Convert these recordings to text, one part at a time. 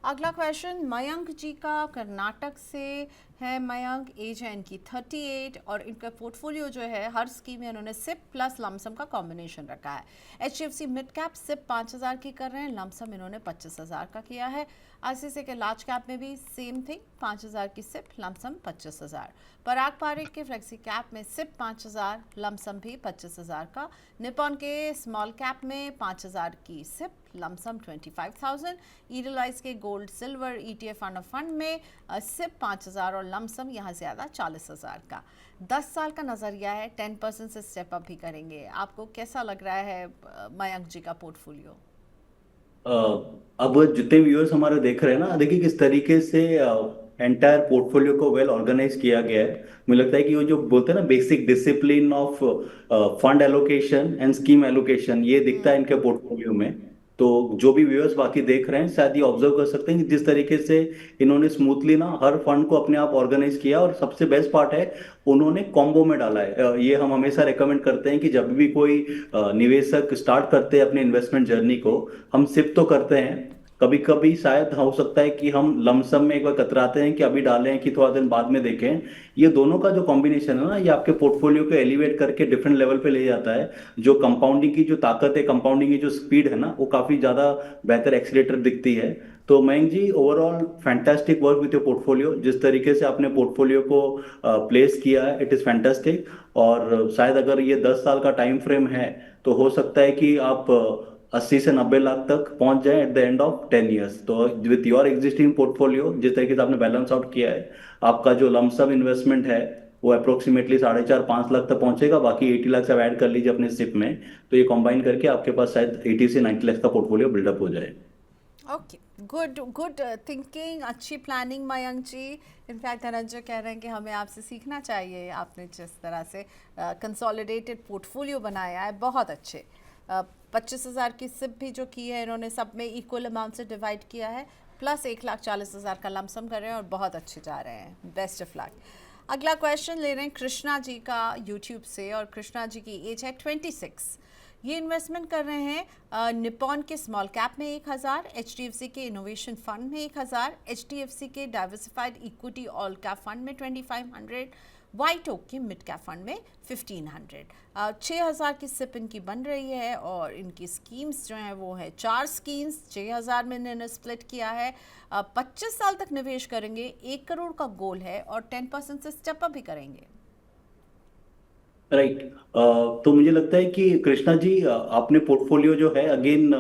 अगला क्वेश्चन मयंक जी का, कर्नाटक से है मयंक। एज है इनकी 38 और इनका पोर्टफोलियो जो है हर स्कीम में इन्होंने सिप प्लस लमसम का कॉम्बिनेशन रखा है। HDFC मिड कैप सिप 5,000 की कर रहे हैं, लमसम इन्होंने 25,000 का किया है। ICICI के लार्ज कैप में भी सेम थिंग, 5,000 की सिप लमसम 25,000। पराग पारिक के फ्लेक्सी कैप में सिप 5,000, लमसम भी 25,000 का। निपॉन के स्मॉल कैप में 5,000 की सिप लमसम 25,000। ईडलाइज के gold silver ETF fund of fund में सिप 5,000 और लमसम यहाँ ज़्यादा 40,000 का। 10 साल का नज़रिया है, 10% से स्टेप अप भी करेंगे। आपको कैसा लग रहा है मयंक जी का पोर्टफोलियो? अ, अब जितने व्यूअर्स हमारे देख रहे हैं ना, देखिए किस तरीके से एंटायर पोर्टफोलियो को वेल ऑर्गेनाइज किया गया है। मुझे लगता है कि वो जो बोलते हैं ना, basic discipline of fund allocation and scheme allocation, ये दिखता है इनके पोर्टफोलियो में। तो जो भी व्यूअर्स बाकी देख रहे हैं शायद ये ऑब्जर्व कर सकते हैं कि जिस तरीके से इन्होंने स्मूथली ना हर फंड को अपने आप ऑर्गेनाइज किया। और सबसे बेस्ट पार्ट है, उन्होंने कॉम्बो में डाला है। ये हम हमेशा रेकमेंड करते हैं कि जब भी कोई निवेशक स्टार्ट करते हैं अपने इन्वेस्टमेंट जर्नी को, हम सिप तो करते हैं, कभी कभी शायद हो सकता है कि हम लमसम में एक बार कतराते हैं कि अभी डालें कि थोड़ा दिन बाद में देखें। ये दोनों का जो कॉम्बिनेशन है ना, ये आपके पोर्टफोलियो को एलिवेट करके डिफरेंट लेवल पे ले जाता है। जो कंपाउंडिंग की जो ताकत है, कंपाउंडिंग की जो स्पीड है ना, वो काफी ज्यादा बेहतर एक्सीलेटर दिखती है। तो Mayank ji, overall fantastic work with your portfolio. जिस तरीके से आपने पोर्टफोलियो को प्लेस किया है, इट इज फैंटास्टिक। और शायद अगर ये 10 साल का टाइम फ्रेम है, तो हो सकता है कि आप 80 से 90 लाख तक पहुंच जाए at the end of 10 years. तो विथ योर एग्जिस्टिंग पोर्टफोलियो, जिस तरीके से आपने बैलेंस आउट किया है, आपका जो लमसम इन्वेस्टमेंट है वो अप्रोक्सीमेटली 4.5-5 लाख तक पहुंचेगा। बाकी 80 लाख से ऐड कर लीजिए अपने सिप में, तो ये कंबाइन करके आपके पास शायद 80 से 90 लाख का पोर्टफोलियो बिल्डअप हो जाए। ओके, गुड गुड थिंकिंग, अच्छी प्लानिंग मयंक जी। इनफैक्ट धनंजय कह रहे हैं कि हमें आपसे सीखना चाहिए, आपने जिस तरह से कंसोलिडेटेड पोर्टफोलियो बनाया है, बहुत अच्छे। 25,000 की सिप भी जो की है इन्होंने, सब में इक्वल अमाउंट से डिवाइड किया है, प्लस 1,40,000 का लमसम कर रहे हैं और बहुत अच्छे जा रहे हैं। Best of luck. अगला क्वेश्चन ले रहे हैं कृष्णा जी का यूट्यूब से, और कृष्णा जी की एज है 26। ये इन्वेस्टमेंट कर रहे हैं निपॉन के स्मॉल कैप में 1,000, HDFC के इनोवेशन फंड में 1,000, HDFC के diversified equity all cap fund में 2,500, वाइट ओक के मिड कैप फंड में 1,500। 6,000 की सिप इनकी बन रही है और इनकी स्कीम्स जो हैं वो है 4 स्कीम्स, 6,000 में इन्होंने स्प्लिट किया है। 25 साल तक निवेश करेंगे, 1 करोड़ का गोल है और 10% से स्टेप अप भी करेंगे। राइट। तो मुझे लगता है कि कृष्णा जी, आपने पोर्टफोलियो जो है अगेन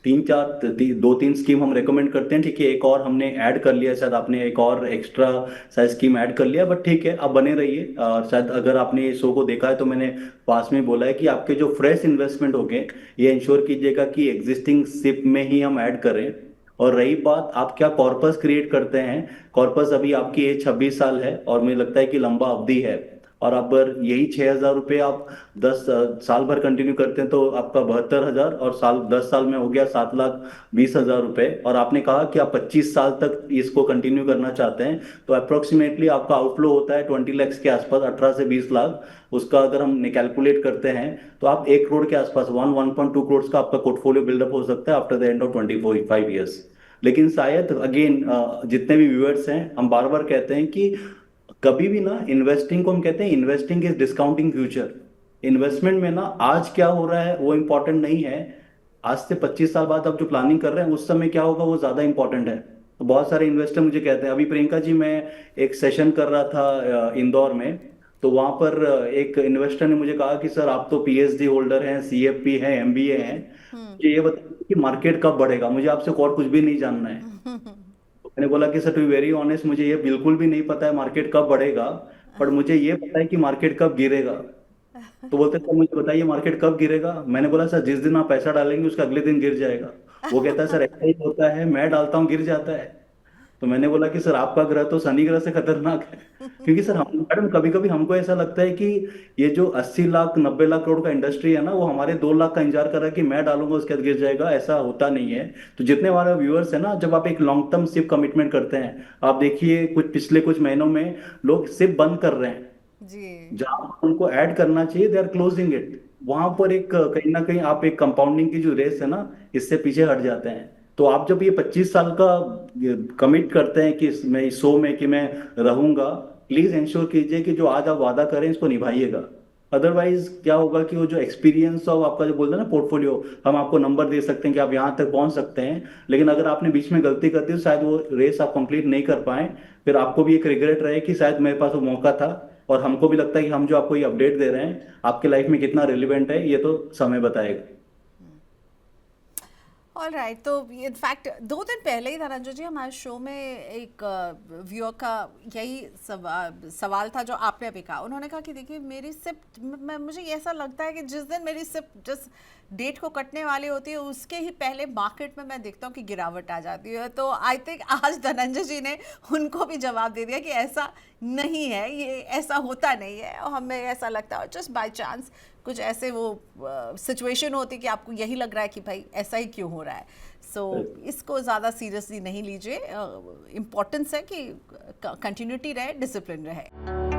तीन चार 2-3 स्कीम हम रेकमेंड करते हैं। ठीक है, एक और हमने ऐड कर लिया, शायद आपने एक और एक्स्ट्रा शायद स्कीम ऐड कर लिया, बट ठीक है, आप बने रहिए। शायद अगर आपने ये शो को देखा है तो मैंने पास में बोला है कि आपके जो फ्रेश इन्वेस्टमेंट हो गए, ये इंश्योर कीजिएगा कि एग्जिस्टिंग सिप में ही हम ऐड करें। और रही बात आप क्या कॉर्पस क्रिएट करते हैं, कॉर्पस अभी आपकी एज 26 साल है और मुझे लगता है कि लंबा अवधि है। और आप अगर यही 6,000 रुपये आप 10 साल भर कंटिन्यू करते हैं, तो आपका 72,000, और 10 साल में हो गया 7,20,000 रुपये। और आपने कहा कि आप 25 साल तक इसको कंटिन्यू करना चाहते हैं, तो अप्रोक्सीमेटली आपका आउटफ्लो होता है 20 लाख के आसपास, 18 से 20 लाख। उसका अगर हम कैलकुलेट करते हैं, तो आप 1 करोड़ के आसपास, 1.2 करोड़ का आपका पोर्टफोलियो बिल्डअप हो सकता है after the end of 25 years. लेकिन शायद अगेन, जितने भी व्यूअर्स हैं, हम बार बार कहते हैं कि कभी भी ना, इन्वेस्टिंग को हम कहते हैं investing is discounting future. Investment में ना आज क्या हो रहा है वो इंपॉर्टेंट नहीं है, आज से 25 साल बाद आप जो प्लानिंग कर रहे हैं उस समय क्या होगा वो ज्यादा इंपॉर्टेंट है। तो बहुत सारे इन्वेस्टर मुझे कहते हैं, अभी प्रियंका जी मैं एक सेशन कर रहा था इंदौर में, तो वहां पर एक इन्वेस्टर ने मुझे कहा कि सर आप तो PhD होल्डर हैं, CFP हैं, MBA हैं, मुझे ये बताइए कि मार्केट कब बढ़ेगा, मुझे आपसे और कुछ भी नहीं जानना है। मैंने बोला कि sir to be very honest, मुझे ये बिल्कुल भी नहीं पता है मार्केट कब बढ़ेगा, पर मुझे ये पता है कि मार्केट कब गिरेगा। तो बोलते सर मुझे बताइए मार्केट कब गिरेगा। मैंने बोला सर जिस दिन आप पैसा डालेंगे उसका अगले दिन गिर जाएगा। वो कहता है सर ऐसा ही होता है, मैं डालता हूँ गिर जाता है। तो मैंने बोला कि सर आपका ग्रह तो शनि ग्रह से खतरनाक है। क्योंकि सर हम मैडम, कभी कभी हमको ऐसा लगता है कि ये जो 80 लाख 90 लाख करोड़ का इंडस्ट्री है ना, वो हमारे 2 लाख का इंतजार कर रहा है कि मैं डालूंगा उसके बाद गिर जाएगा। ऐसा होता नहीं है। तो जितने हमारे व्यूअर्स है ना, जब आप एक लॉन्ग टर्म सिप कमिटमेंट करते हैं, आप देखिए कुछ पिछले कुछ महीनों में लोग सिप बंद कर रहे हैं। जी। जहां उनको ऐड करना चाहिए दे आर क्लोजिंग इट। वहां पर एक कहीं ना कहीं आप एक कंपाउंडिंग की जो रेस है ना, इससे पीछे हट जाते हैं। तो आप जब ये 25 साल का कमिट करते हैं कि मैं इस शो में कि मैं रहूंगा, प्लीज इंश्योर कीजिए कि जो आज आप वादा करें इसको निभाइएगा। अदरवाइज क्या होगा कि वो जो एक्सपीरियंस और आपका जो बोलते हैं ना पोर्टफोलियो, हम आपको नंबर दे सकते हैं कि आप यहाँ तक पहुंच सकते हैं, लेकिन अगर आपने बीच में गलती कर दी तो शायद वो रेस आप कंप्लीट नहीं कर पाए। फिर आपको भी एक रिग्रेट रहे कि शायद मेरे पास वो मौका था। और हमको भी लगता है कि हम जो आपको ये अपडेट दे रहे हैं आपके लाइफ में कितना रिलेवेंट है, ये तो समय बताएगा। ऑल राइट, तो इनफैक्ट 2 दिन पहले ही धनंजय जी हमारे शो में एक व्यूअर का यही सवाल था जो आपने अभी कहा। उन्होंने कहा कि देखिए मेरी सिप मुझे ऐसा लगता है कि जिस दिन मेरी सिप जिस डेट को कटने वाली होती है उसके ही पहले मार्केट में मैं देखता हूँ कि गिरावट आ जाती है। तो आई थिंक आज धनंजय जी ने उनको भी जवाब दे दिया कि ऐसा नहीं है, ये ऐसा होता नहीं है। और हमें ऐसा लगता है जस्ट बाय चांस कुछ ऐसे वो सिचुएशन होती है कि आपको यही लग रहा है कि भाई ऐसा ही क्यों हो रहा है। सो इसको ज़्यादा सीरियसली नहीं लीजिए। इम्पोर्टेंस है कि कंटिन्यूटी रहे, डिसिप्लिन रहे।